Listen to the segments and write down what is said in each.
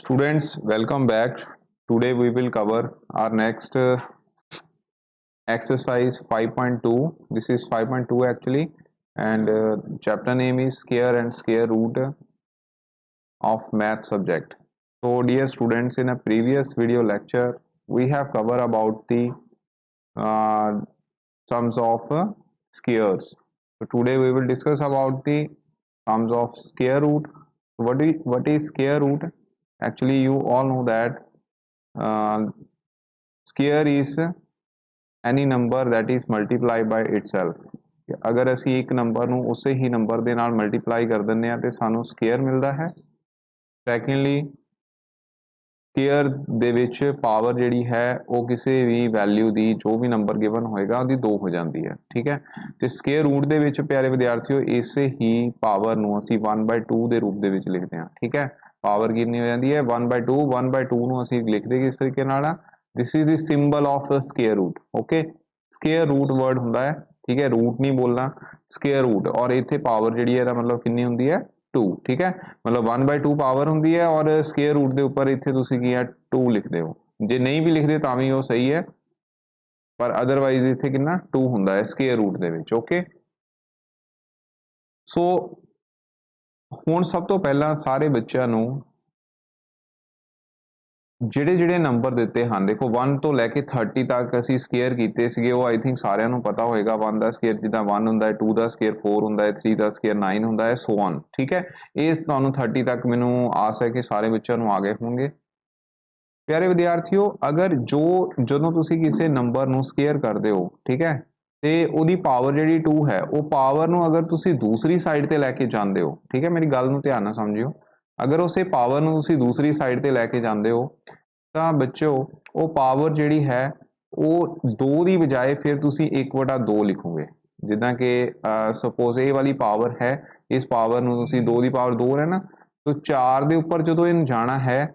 Students, welcome back. Today we will cover our next exercise 5.2. This is 5.2 actually, and chapter name is square and square root of math subject. So, dear students, in a previous video lecture, we have covered about the uh, sums of squares. So, today we will discuss about the sums of square root. What is square root? Actually, you all know that uh, square is any number that is multiplied by itself. ਅਗਰ ਅਸੀਂ ਇੱਕ number ਨੂੰ ਉਸੇ ਹੀ number ਦੇ ਨਾਲ multiply ਕਰ ਦਿੰਦੇ ਆ ਤੇ ਸਾਨੂੰ ਸਕੁਅਰ ਮਿਲਦਾ ਹੈ। ਸੈਕੰਡਲੀ ਸਕੁਅਰ ਦੇ ਵਿੱਚ ਪਾਵਰ ਜਿਹੜੀ ਹੈ ਉਹ ਕਿਸੇ ਵੀ ਵੈਲਿਊ ਦੀ ਜੋ ਵੀ ਨੰਬਰ ਗਿਵਨ ਹੋਏਗਾ ਉਹਦੀ 2 ਹੋ ਜਾਂਦੀ ਹੈ। ਠੀਕ ਹੈ, ਤੇ ਸਕੁਅਰ ਰੂਟ ਦੇ ਵਿੱਚ ਪਿਆਰੇ ਵਿਦਿਆਰਥੀਓ ਇਸੇ ਹੀ ਪਾਵਰ ਨੂੰ ਅਸੀਂ 1/2 ਦੇ ਰੂਪ ਦੇ ਵਿੱਚ ਲਿਖਦੇ ਹਾਂ। ਠੀਕ ਹੈ, ਪਾਵਰ ਕਿੰਨੀ ਹੋ ਜਾਂਦੀ ਹੈ 1/2 ਨੂੰ ਅਸੀਂ ਲਿਖਦੇ ਕਿਸ ਤਰੀਕੇ ਨਾਲ ਆ, this is the symbol of the square root. okay, square root word ਹੁੰਦਾ ਹੈ। ठीक है, रूट नहीं बोलना, square root, और इतने पावर जी है मतलब कितनी होंगी है 2। ठीक है, मतलब 1/2 पावर होंगी है और square root के उपर इतने तुसी की है 2 लिखते हो। जे नहीं भी लिखते तो भी वो सही है, पर अदरवाइज इतने कितना 2 होंगे है square root दे विच। ओके, सो हुण सब तो पहला सारे बच्चों नूं ਜਿਹੜੇ ਜਿਹੜੇ ਨੰਬਰ ਦਿੱਤੇ ਹਨ, ਦੇਖੋ 1 ਤੋਂ ਲੈ ਕੇ 30 ਤੱਕ ਅਸੀਂ ਸਕੁਅਰ ਕੀਤੇ ਸੀਗੇ, ਉਹ ਆਈ ਥਿੰਕ ਸਾਰਿਆਂ ਨੂੰ ਪਤਾ ਹੋਏਗਾ। 1 ਦਾ ਸਕੁਅਰ ਜਿੱਦਾਂ 1 ਹੁੰਦਾ ਹੈ, 2 ਦਾ ਸਕੁਅਰ 4 ਹੁੰਦਾ ਹੈ, 3 ਦਾ ਸਕੁਅਰ 9 ਹੁੰਦਾ ਹੈ, ਸੋ ਔਨ। ਠੀਕ ਹੈ, ਇਹ ਤੁਹਾਨੂੰ 30 ਤੱਕ ਮੈਨੂੰ ਆਸ ਹੈ ਕਿ ਸਾਰੇ ਬੱਚਿਆਂ ਨੂੰ ਆ ਗਏ ਹੋਣਗੇ। ਪਿਆਰੇ ਵਿਦਿਆਰਥੀਓ, ਅਗਰ ਜਦੋਂ ਤੁਸੀਂ ਕਿਸੇ ਨੰਬਰ ਨੂੰ ਸਕੁਅਰ ਕਰਦੇ ਹੋ, ਠੀਕ ਹੈ, ਤੇ ਉਹਦੀ ਪਾਵਰ ਜਿਹੜੀ 2 ਹੈ, ਉਹ ਪਾਵਰ ਨੂੰ ਅਗਰ ਤੁਸੀਂ ਦੂਸਰੀ ਸਾਈਡ ਤੇ ਲੈ ਕੇ ਜਾਂਦੇ ਹੋ, ਠੀਕ ਹੈ, ਮੇਰੀ ਗੱਲ ਨੂੰ ਧਿਆਨ ਨਾਲ ਸਮਝਿਓ, ਅਗਰ ਉਸੇ ਪਾਵਰ ਨੂੰ ਤੁਸੀਂ ਦੂਸਰੀ ਸਾਈਡ ਤੇ ਲੈ ਕੇ ਜਾਂਦੇ ਹੋ ਤਾਂ ਬੱਚੋ ਉਹ ਪਾਵਰ ਜਿਹੜੀ ਹੈ ਉਹ 2 ਦੀ ਬਜਾਏ ਫਿਰ ਤੁਸੀਂ 1/2 ਲਿਖੋਗੇ। ਜਿੱਦਾਂ ਕਿ ਸਪੋਜ਼ ਇਹ ਵਾਲੀ ਪਾਵਰ ਹੈ, ਇਸ ਪਾਵਰ ਨੂੰ ਤੁਸੀਂ 2 ਦੀ ਪਾਵਰ 2 ਹੈ ਨਾ, ਤਾਂ 4 ਦੇ ਉੱਪਰ ਜਦੋਂ ਇਹਨੂੰ ਜਾਣਾ ਹੈ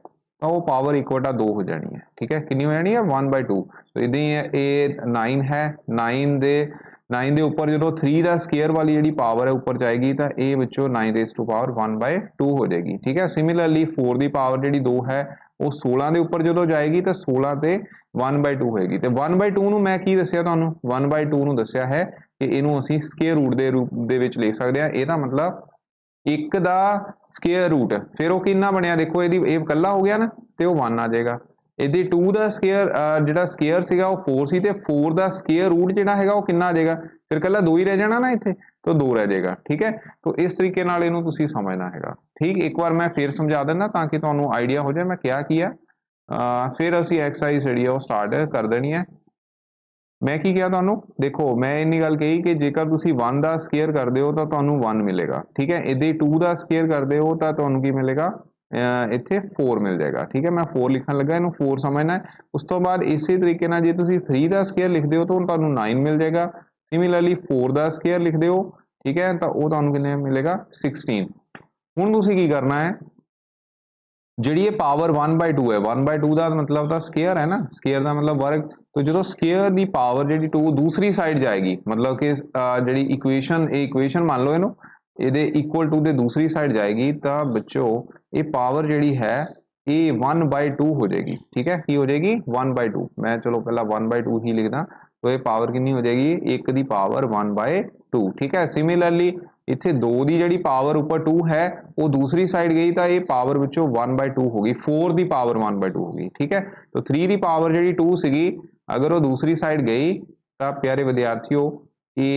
ਤਾਂ ਉਹ ਪਾਵਰ 1/2 ਹੋ ਜਾਣੀ ਹੈ। ਠੀਕ ਹੈ, ਕਿੰਨੀ ਹੋ ਜਾਣੀ ਹੈ 1/2। ਸੋ ਇਦਾਂ ਹੀ ਹੈ, ਇਹ 9 ਹੈ, 9 ਦੇ ਉੱਪਰ ਜਦੋਂ 3 ਦਾ ਸਕੁਅਰ ਵਾਲੀ ਜਿਹੜੀ ਪਾਵਰ ਹੈ ਉੱਪਰ ਜਾਏਗੀ ਤਾਂ ਇਹ ਵਿੱਚੋਂ 9 ਰੇਜ਼ ਟੂ ਪਾਵਰ 1/2 ਹੋ ਜਾਏਗੀ। ਠੀਕ ਹੈ, ਸਿਮਿਲਰਲੀ 4 ਦੀ ਪਾਵਰ ਜਿਹੜੀ 2 ਹੈ ਉਹ 16 ਦੇ ਉੱਪਰ ਜਦੋਂ ਜਾਏਗੀ ਤਾਂ 16 ਤੇ 1/2 ਹੋਏਗੀ। ਤੇ 1/2 ਨੂੰ ਮੈਂ ਕੀ ਦੱਸਿਆ ਤੁਹਾਨੂੰ, 1/2 ਨੂੰ ਦੱਸਿਆ ਹੈ ਕਿ ਇਹਨੂੰ ਅਸੀਂ ਸਕੁਅਰ ਰੂਟ ਦੇ ਰੂਪ ਦੇ ਵਿੱਚ ਲਿਖ ਸਕਦੇ ਹਾਂ। ਇਹਦਾ ਮਤਲਬ 1 ਦਾ ਸਕੁਅਰ ਰੂਟ, ਫਿਰ ਉਹ ਕਿੰਨਾ ਬਣਿਆ, ਦੇਖੋ ਇਹਦੀ ਇਹ ਇਕੱਲਾ ਹੋ ਗਿਆ ਨਾ ਤੇ ਉਹ 1 ਆ ਜਾਏਗਾ। ਇਹਦੀ 2 ਦਾ ਸਕੁਅਰ ਜਿਹੜਾ ਸਕੁਅਰ ਸੀਗਾ ਉਹ 4 ਸੀ ਤੇ 4 ਦਾ ਸਕੁਅਰ ਰੂਟ ਜਿਹੜਾ ਹੈਗਾ ਉਹ ਕਿੰਨਾ ਆ ਜਾਏਗਾ, ਫਿਰ ਇਕੱਲਾ 2 ਹੀ ਰਹਿ ਜਾਣਾ ਨਾ ਇੱਥੇ, तो 2 रह जाएगा। ठीक है, तो इस तरीके नाल इहनूं तुसीं समझना हैगा। ठीक, एक बार मैं फिर समझा दिंदा ताकि तुहानूं आइडिया हो जाए मैं क्या किया। फिर असीं एक्सरसाइज जिहड़ी है वो स्टार्ट कर देनी है। मैं की किया तुहानूं, देखो मैं इन्नी गल कही कि जेकर तुसीं 1 दा स्क्वेयर करदे हो तां तुहानूं 1 मिलेगा। ठीक है, इहदे 2 दा स्क्वेयर करदे हो तां तुहानूं की मिलेगा, इत्थे 4 मिल जाएगा। ठीक है, मैं 4 लिखण लगा, इहनूं 4 समझना है। उस तो बाद इसे तरीके नाल जे तुसीं 3 दा स्क्वेयर लिखदे हो तां तुहानूं 9 मिल जाएगा। सिमिलरली 4 ਦਾ ਸਕੁਅਰ ਲਿਖਦੇ ਹੋ, ਠੀਕ ਹੈ, ਤਾਂ ਉਹ ਤੁਹਾਨੂੰ ਕਿੰਨੇ ਮਿਲੇਗਾ 16। ਹੁਣ ਤੁਸੀਂ ਕੀ ਕਰਨਾ ਹੈ, ਜਿਹੜੀ ਇਹ ਪਾਵਰ 1/2 ਹੈ, 1/2 ਦਾ ਮਤਲਬ ਤਾਂ ਸਕੁਅਰ ਹੈ ਨਾ, ਸਕੁਅਰ ਦਾ ਮਤਲਬ ਵਰਗ। तो ਜਦੋਂ ਸਕੁਅਰ ਦੀ ਪਾਵਰ ਜਿਹੜੀ 2 ਦੂਸਰੀ ਸਾਈਡ ਜਾਏਗੀ, ਮਤਲਬ ਕਿ ਜਿਹੜੀ ਇਕੁਏਸ਼ਨ, ਇਹ ਇਕੁਏਸ਼ਨ ਮੰਨ ਲਓ ਇਹਨੂੰ, ਇਹਦੇ ਇਕੁਅਲ ਟੂ ਦੇ ਦੂਸਰੀ ਸਾਈਡ ਜਾਏਗੀ ਤਾਂ ਬੱਚੋ ਇਹ ਪਾਵਰ ਜਿਹੜੀ ਹੈ ਇਹ 1/2 ਹੋ ਜਾਏਗੀ। ਠੀਕ ਹੈ, ਕੀ ਹੋ ਜਾਏਗੀ 1/2। ਮੈਂ ਚਲੋ ਪਹਿਲਾਂ 1/2 ਹੀ ਲਿਖਦਾ, तो ये पावर कितनी हो जाएगी 1 की पावर 1/2। ठीक है, सिमिलरली इत्थे 2 की जिहड़ी पावर ऊपर 2 है वो दूसरी साइड गई तो ये पावर विचों 1/2 होगी, 4 की पावर 1/2 होगी। ठीक है, तो 3 की पावर जिहड़ी 2 सीगी अगर वो दूसरी साइड गई तो प्यारे विद्यार्थियों ये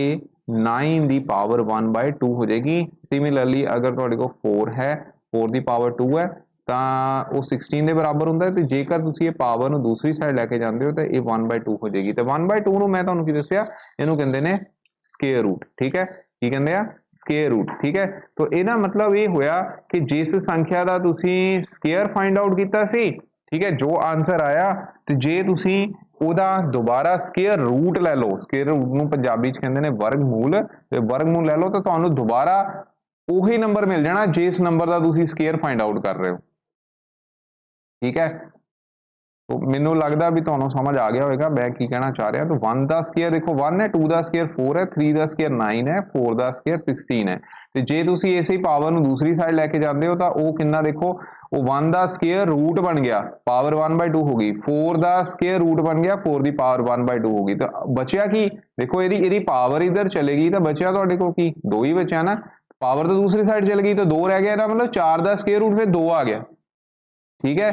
9 की पावर 1/2 हो जाएगी। सिमिलरली अगर तुहाडे कोल 4 है, 4 की पावर 2 है ਤਾਂ ਉਹ 16 ਦੇ ਬਰਾਬਰ ਹੁੰਦਾ ਹੈ, ਤੇ ਜੇਕਰ ਤੁਸੀਂ ਇਹ ਪਾਵਰ ਨੂੰ ਦੂਸਰੀ ਸਾਈਡ ਲੈ ਕੇ ਜਾਂਦੇ ਹੋ ਤਾਂ ਇਹ 1/2 ਹੋ ਜਾਏਗੀ। ਤੇ 1/2 ਨੂੰ ਮੈਂ ਤੁਹਾਨੂੰ ਕੀ ਦੱਸਿਆ, ਇਹਨੂੰ ਕਹਿੰਦੇ ਨੇ ਸਕੁਅਰ ਰੂਟ। ਠੀਕ ਹੈ, ਕੀ ਕਹਿੰਦੇ ਆ, ਸਕੁਅਰ ਰੂਟ। ਠੀਕ ਹੈ, ਤਾਂ ਇਹਦਾ ਮਤਲਬ ਇਹ ਹੋਇਆ ਕਿ ਜਿਸ ਸੰਖਿਆ ਦਾ ਤੁਸੀਂ ਸਕੁਅਰ ਫਾਈਂਡ ਆਊਟ ਕੀਤਾ ਸੀ, ਠੀਕ ਹੈ, ਜੋ ਆਨਸਰ ਆਇਆ, ਤੇ ਜੇ ਤੁਸੀਂ ਉਹਦਾ ਦੁਬਾਰਾ ਸਕੁਅਰ ਰੂਟ ਲੈ ਲਓ, ਸਕੁਅਰ ਰੂਟ ਨੂੰ ਪੰਜਾਬੀ ਚ ਕਹਿੰਦੇ ਨੇ ਵਰਗਮੂਲ, ਤੇ ਵਰਗਮੂਲ ਲੈ ਲਓ ਤਾਂ ਤੁਹਾਨੂੰ ਦੁਬਾਰਾ ਉਹੀ ਨੰਬਰ ਮਿਲ ਜਾਣਾ ਜਿਸ ਨੰਬਰ ਦਾ ਤੁਸੀਂ ਸਕੁਅਰ ਫਾਈਂਡ ਆਊਟ ਕਰ ਰਹੇ ਹੋ। ठीक है, तो मैनू लगता भी तुहानू समझ आ गया होगा मैं की कहना चाह रहा। तो 1 का स्केयर देखो 1 है, 2 का स्केयर 4 है, 3 का स्केयर 9 है, 4 का स्केयर 16 है। तो जे तुसी इसे पावर नू दूसरी साइड लैके जाते हो तो वो कितना देखो वो 1 का स्केयर रूट बन गया, पावर 1/2 हो गई। 4 का स्केयर रूट बन गया, 4 की पावर 1/2 हो गई। तो बचिया की देखो यदी पावर इधर चलेगी तो बचिया तुहाडे कोल की 2 ही बचा ना, पावर तो दूसरी साइड चल गई तो 2 रह गया ना, मतलब 4 का स्केयर रूट फिर 2 आ गया। ठीक है,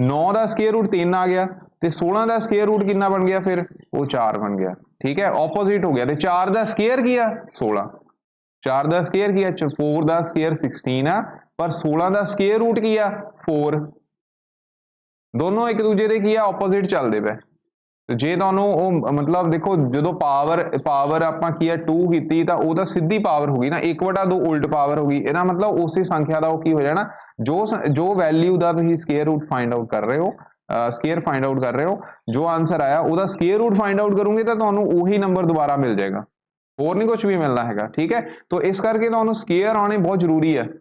9 का स्केयर रूट 3 आ गया, तो 16 का स्केयर रूट कितना बन गया फिर वो 4 बन गया। ठीक है, ऑपोजिट हो गया। तो 4 का स्केयर किया 16, 4 का स्केयर किया 4 का स्केयर 16 है, पर 16 का स्केयर रूट किया 4, दोनों एक दूजे के की ऑपोजिट चलते पे। तो जे तुहानू मतलब देखो जो पावर पावर आपां की 2 की तो वह सीधी पावर होगी ना, 1/2 उल्ट पावर होगी। इसका मतलब उस संख्या का की हो जाना जो जो वैल्यू का तुसीं स्केयर रूट फाइंड आउट कर रहे हो, स्केयर फाइंड आउट कर रहे हो, जो आंसर आया वह स्केयर रूट फाइंड आउट करोगे तो तुहानू उही नंबर दोबारा मिल जाएगा, होर नहीं कुछ भी मिलना है। ठीक है, तो इस करके तुहानू स्केयर आने बहुत जरूरी है।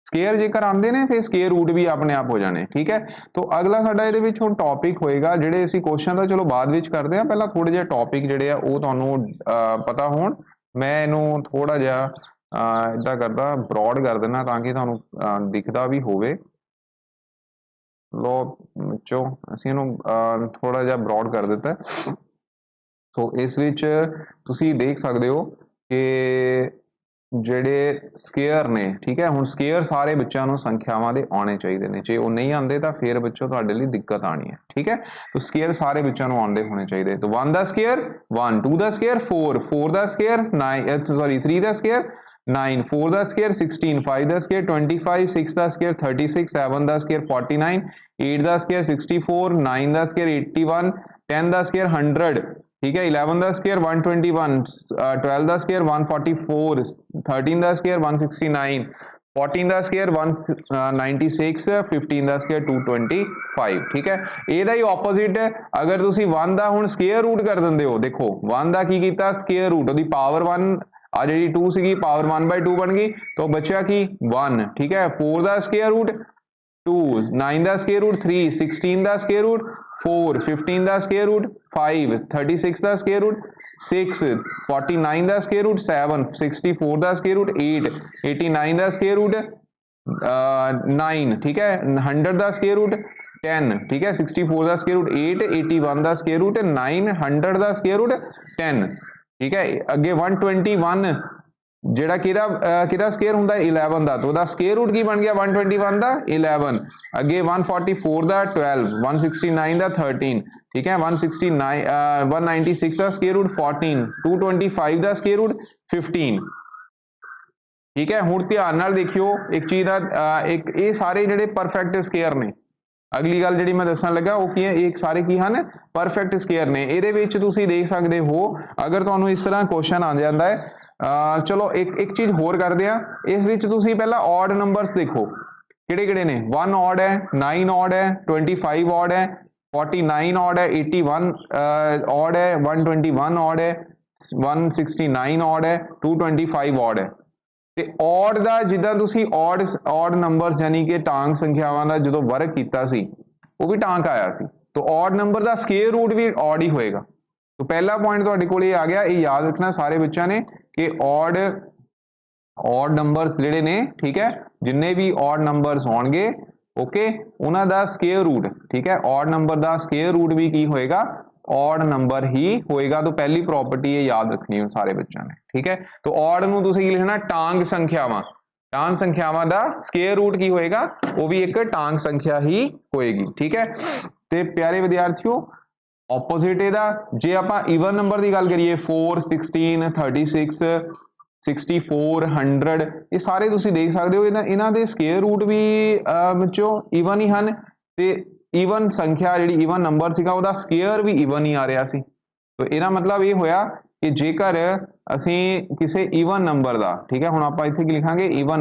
स्केयर जेकर आते हैं फिर स्केयर रूट भी अपने आप हो जाने। ठीक है, तो अगला साडा इहदे विच हुण टॉपिक होएगा जिहड़े असीं क्वेश्चन तो चलो बाद विच करते हैं, पहला थोड़े जिहे टॉपिक जिहड़े आ वो तुहानू पता होण। मैं इहनूं थोड़ा जिहा इदां करदा ब्रॉड कर देना ताकि तुहानू दिखदा भी होवे। लो बच्चों असीं इहनूं थोड़ा जिहा ब्रॉड कर दिता है। सो इस विच तुसीं देख सकदे हो कि ਜਿਹੜੇ ਸਕੇਅਰ ਨੇ, ठीक है, ਹੁਣ ਸਕੇਅਰ ਸਾਰੇ ਬੱਚਿਆਂ ਨੂੰ ਸੰਖਿਆਵਾਂ ਦੇ ਆਉਣੇ ਚਾਹੀਦੇ ਨੇ। ਜੇ ਉਹ ਨਹੀਂ ਆਉਂਦੇ ਤਾਂ ਫਿਰ ਬੱਚੋ ਤੁਹਾਡੇ ਲਈ ਦਿੱਕਤ ਆਣੀ ਹੈ। ठीक है, तो ਸਕੇਅਰ ਸਾਰੇ ਬੱਚਿਆਂ ਨੂੰ ਆਉਂਦੇ ਹੋਣੇ ਚਾਹੀਦੇ। तो 1 ਦਾ ਸਕੇਅਰ 1, 2 ਦਾ ਸਕੇਅਰ 4, 4 ਦਾ ਸਕੇਅਰ 9 ਸੌਰੀ 3 ਦਾ ਸਕੇਅਰ 9, 4 ਦਾ ਸਕੇਅਰ 16, 5 ਦਾ ਸਕੇਅਰ 25, 6 ਦਾ ਸਕੇਅਰ 36, 7 ਦਾ ਸਕੇਅਰ 49, 8 ਦਾ ਸਕੇਅਰ 64, 9 ਦਾ ਸਕੇਅਰ 81, 10 ਦਾ ਸਕੇਅਰ 100। ठीक है, 11 का स्केयर 121, 12 का स्केयर 144, 13 का स्केयर 169, 14 का स्केयर 196, 15 का स्केयर 225। ठीक है, ਇਹਦਾ ਹੀ ਆਪੋਜ਼ਿਟ ਹੈ। अगर ਤੁਸੀਂ 1 ਦਾ ਹੁਣ ਸਕੇਅਰ रूट कर ਦਿੰਦੇ ਹੋ, देखो 1 ਦਾ ਕੀ ਕੀਤਾ ਸਕੇਅਰ रूट, ਉਹਦੀ ਪਾਵਰ 1 ਆ ਜਿਹੜੀ 2 ਸੀਗੀ ਪਾਵਰ 1/2 ਬਣ ਗਈ, तो बचा की 1। ठीक है, 4 ਦਾ ਸਕੇਅਰ रूट 2, 9 ਦਾ ਸਕੇਅਰ रूट 3, 16 ਦਾ ਸਕੇਅਰ रूट 4, 15 ਦਾ ਸਕੇਅਰ रूट 5, 36 ਦਾ ਸਕੇਅਰ रूट 6, 49 ਦਾ ਸਕੇਅਰ रूट 7, 64 ਦਾ ਸਕੇਅਰ रूट 8, 89 ਦਾ ਸਕੇਅਰ रूट 9। ठीक है, 100 ਦਾ ਸਕੇਅਰ रूट 10। ठीक है, 64 ਦਾ ਸਕੇਅਰ रूट 8, 81 ਦਾ ਸਕੇਅਰ रूट 9, 100 ਦਾ ਸਕੇਅਰ रूट 10। ठीक है, अगे 121 ਜਿਹੜਾ ਕਿਹਦਾ ਸਕੇਅਰ ਹੁੰਦਾ 11 ਦਾ, तो ਉਹਦਾ ਸਕੇਅਰ रूट ਕੀ ਬਣ ਗਿਆ 121 ਦਾ 11। ਅੱਗੇ 144 ਦਾ 12, 169 ਦਾ 13। ठीक है, 169 196 ਦਾ ਸਕੇਅਰ रूट 14, 225 ਦਾ ਸਕੇਅਰ रूट 15। ठीक है, ਹੁਣ ਧਿਆਨ ਨਾਲ ਦੇਖਿਓ ਇੱਕ ਚੀਜ਼ ਦਾ ਇੱਕ ਇਹ ਸਾਰੇ ਜਿਹੜੇ ਪਰਫੈਕਟ ਸਕੇਅਰ ਨੇ। ਅਗਲੀ ਗੱਲ ਜਿਹੜੀ ਮੈਂ ਦੱਸਣ ਲੱਗਾ ਉਹ ਕੀ ਹੈ, ਇਹ ਸਾਰੇ ਕੀ ਹਨ ਪਰਫੈਕਟ ਸਕੇਅਰ ਨੇ। ਇਹਦੇ ਵਿੱਚ ਤੁਸੀਂ ਦੇਖ ਸਕਦੇ ਹੋ ਅਗਰ ਤੁਹਾਨੂੰ ਇਸ ਤਰ੍ਹਾਂ ਕੁਐਸਚਨ ਆ ਜਾਂਦਾ ਹੈ, ਚਲੋ ਇੱਕ ਚੀਜ਼ ਹੋਰ ਕਰਦੇ ਆ। ਇਸ ਵਿੱਚ ਤੁਸੀਂ ਪਹਿਲਾਂ ਔਡ ਨੰਬਰਸ ਦੇਖੋ ਕਿਹੜੇ ਕਿਹੜੇ ਨੇ। 1 ਔਡ ਹੈ, 9 ਔਡ ਹੈ, 25 ਔਡ ਹੈ, 49 ਔਡ ਹੈ, 81 ਔਡ ਹੈ, 121 ਔਡ ਹੈ, 169 ਔਡ ਹੈ, 225 ਔਡ ਹੈ। ਤੇ ਔਡ ਦਾ ਜਿੱਦਾਂ ਤੁਸੀਂ ਔਡ ਨੰਬਰਸ ਯਾਨੀ ਕਿ ਟਾਂਕ ਸੰਖਿਆਵਾਂ ਦਾ ਜਦੋਂ ਵਰਕ ਕੀਤਾ ਸੀ ਉਹ ਵੀ ਟਾਂਕ ਆਇਆ ਸੀ, तो ऑड नंबर का स्केयर रूट भी ऑड ही होएगा। तो पहला पॉइंट तुहाडे कोल ये आ गया, ये याद रखना सारे बच्चों ने कि ऑड नंबर्स जिहड़े ने, ठीक है, जिन्ने भी ऑड नंबर्स होणगे ओके उन्हां दा स्केयर रूट, ठीक है, ऑड नंबर का स्केयर रूट भी की होएगा ऑड नंबर ही होएगा। तो पहली प्रॉपर्टी ये याद रखनी है सारे बच्चों ने। ठीक है, तो ऑड नूं तुसीं की लिखना टांग संख्यावां, टांग संख्यावां दा स्केयर रूट की होएगा वो भी एक टांग संख्या ही होएगी। ठीक है, ते प्यारे विद्यार्थियों ऑपोजिट ਇਹਦਾ ਜੇ ਆਪਾਂ ਈਵਨ ਨੰਬਰ ਦੀ ਗੱਲ ਕਰੀਏ 4, 16, 36, 64, 100 ਇਹ ਸਾਰੇ ਤੁਸੀਂ ਦੇਖ ਸਕਦੇ ਹੋ ਇਹਨਾਂ ਦੇ ਸਕੇਅਰ रूट ਵੀ ਬੱਚੋ ਈਵਨ ਹੀ ਹਨ ਤੇ ਈਵਨ ਸੰਖਿਆ ਜਿਹੜੀ ਈਵਨ ਨੰਬਰ ਸੀਗਾ ਉਹਦਾ ਸਕੇਅਰ ਵੀ ਈਵਨ ਹੀ ਆ ਰਿਹਾ ਸੀ। तो ਇਹਦਾ ਮਤਲਬ ਇਹ ਹੋਇਆ ਕਿ ਜੇਕਰ ਅਸੀਂ ਕਿਸੇ ਈਵਨ ਨੰਬਰ ਦਾ, ਠੀਕ ਹੈ, ਹੁਣ ਆਪਾਂ ਇੱਥੇ ਕੀ ਲਿਖਾਂਗੇ ਈਵਨ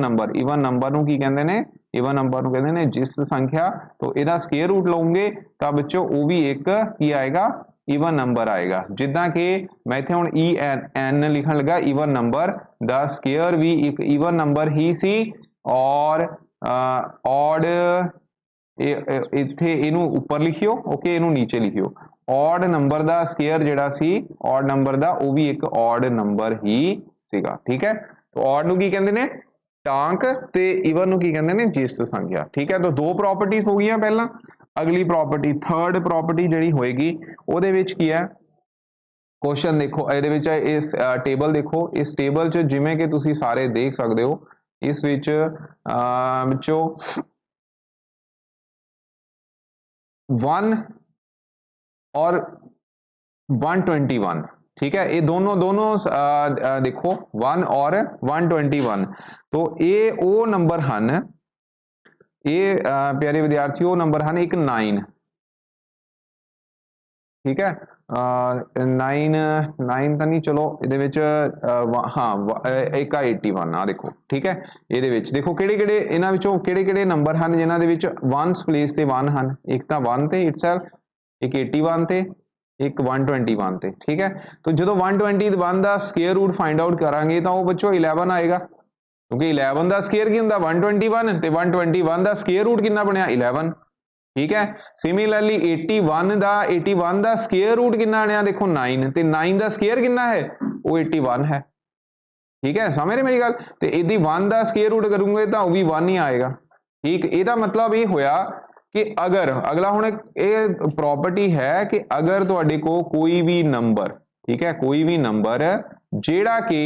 ਨੰਬਰ ਨੂੰ ਕੀ ਕਹਿੰਦੇ ਨੇ, ਈਵਨ ਨੰਬਰ ਨੂੰ ਕਹਿੰਦੇ ਨੇ ਜਿਸ ਸੰਖਿਆ ਤੋਂ ਇਹਦਾ ਸਕੇਅਰ रूट ਲਓਗੇ ਤਾਂ ਬੱਚੋ ਉਹ ਵੀ ਇੱਕ ਕੀ ਆਏਗਾ ਈਵਨ ਨੰਬਰ ਆਏਗਾ। ਜਿੱਦਾਂ ਕਿ ਮੈਂ ਇੱਥੇ ਹੁਣ EN ਲਿਖਣ ਲੱਗਾ ਈਵਨ ਨੰਬਰ ਦਾ ਸਕੇਅਰ ਵੀ ਇੱਕ ਈਵਨ ਨੰਬਰ ਹੀ ਸੀ ਔਰ ऑड ਇੱਥੇ ਇਹਨੂੰ ਉੱਪਰ ਲਿਖਿਓ ਓਕੇ, ਇਹਨੂੰ ਨੀਚੇ ਲਿਖਿਓ। ਔਡ ਨੰਬਰ ਦਾ ਸਕੇਅਰ ਜਿਹੜਾ ਸੀ, ਔਡ ਨੰਬਰ ਦਾ ਉਹ ਵੀ ਇੱਕ ਔਡ ਨੰਬਰ ਹੀ ਸੀਗਾ, ਠੀਕ ਹੈ। ਔਡ ਨੂੰ ਕੀ ਕਹਿੰਦੇ ਨੇ, ਟਾਂਕ, ਤੇ ਈਵਨ ਨੂੰ ਕੀ ਕਹਿੰਦੇ ਨੇ, ਜਿਸਤ ਸੰਖਿਆ, ਠੀਕ ਹੈ। ਤਾਂ ਦੋ ਪ੍ਰੋਪਰਟੀਜ਼ ਹੋ ਗਈਆਂ ਪਹਿਲਾਂ। ਅਗਲੀ ਪ੍ਰੋਪਰਟੀ, ਥਰਡ ਪ੍ਰੋਪਰਟੀ ਜਿਹੜੀ ਹੋਏਗੀ ਉਹਦੇ ਵਿੱਚ ਕੀ ਹੈ, ਕੁਐਸਚਨ ਦੇਖੋ ਇਹਦੇ ਵਿੱਚ ਇਸ ਟੇਬਲ ਦੇਖੋ, ਇਸ ਟੇਬਲ 'ਚ ਜਿਵੇਂ ਕਿ ਤੁਸੀਂ ਸਾਰੇ ਦੇਖ ਸਕਦੇ ਹੋ, ਇਸ ਵਿੱਚ ਵਿੱਚੋਂ 1 और 121, ठीक है, ये दोनों देखो 1 और 121, तो ये वो नंबर हैं, ये प्यारे विद्यार्थी वो नंबर हैं एक 9, ठीक है। 9 ਤਾਂ ਨਹੀਂ, ਚਲੋ ਇਹਦੇ ਵਿੱਚ ਹਾਂ ਇੱਕ ਆ 81 ਆ ਦੇਖੋ, ਠੀਕ ਹੈ। ਇਹਦੇ ਵਿੱਚ ਦੇਖੋ ਕਿਹੜੇ ਕਿਹੜੇ, ਇਹਨਾਂ ਵਿੱਚੋਂ ਕਿਹੜੇ ਕਿਹੜੇ ਨੰਬਰ ਹਨ ਜਿਨ੍ਹਾਂ ਦੇ ਵਿੱਚ 1s ਪਲੇਸ ਤੇ 1 ਹਨ। ਇੱਕ ਤਾਂ 1 ਤੇ ਇਟਸੈਲਫ, ਇੱਕ 81 ਤੇ, ਇੱਕ 121 ਤੇ, ਠੀਕ ਹੈ। तो ਜਦੋਂ 121 ਦਾ ਸਕੁਅਰ ਰੂਟ ਫਾਈਂਡ ਆਊਟ ਕਰਾਂਗੇ ਤਾਂ ਉਹ ਬੱਚੋ 11 ਆਏਗਾ, ਕਿਉਂਕਿ 11 ਦਾ ਸਕੁਅਰ ਕੀ ਹੁੰਦਾ 121, ਤੇ 121 ਦਾ ਸਕੁਅਰ ਰੂਟ ਕਿੰਨਾ ਬਣਿਆ 11, ठीक है। सिमिलरली 81 ਦਾ ਸਕੁਅਰ ਰੂਟ ਕਿੰਨਾ ਆਣਿਆ ਦੇਖੋ 9, ਤੇ 9 ਦਾ ਸਕੁਅਰ ਕਿੰਨਾ ਹੈ ਉਹ 81 ਹੈ, ਠੀਕ ਹੈ। ਸਮਝ ਰਹੇ ਮੇਰੀ ਗੱਲ। ਤੇ ਇਹਦੀ 1 ਦਾ ਸਕੁਅਰ ਰੂਟ ਕਰੂੰਗੇ ਤਾਂ ਉਹ ਵੀ 1 ਹੀ ਆਏਗਾ, ਠੀਕ। ਇਹਦਾ ਮਤਲਬ ਇਹ ਹੋਇਆ ਕਿ ਅਗਰ ਅਗਲਾ ਹੁਣ ਇਹ ਪ੍ਰੋਪਰਟੀ ਹੈ ਕਿ ਅਗਰ ਤੁਹਾਡੇ ਕੋਲ ਕੋਈ ਵੀ ਨੰਬਰ, ਠੀਕ ਹੈ, ਕੋਈ ਵੀ ਨੰਬਰ ਜਿਹੜਾ ਕਿ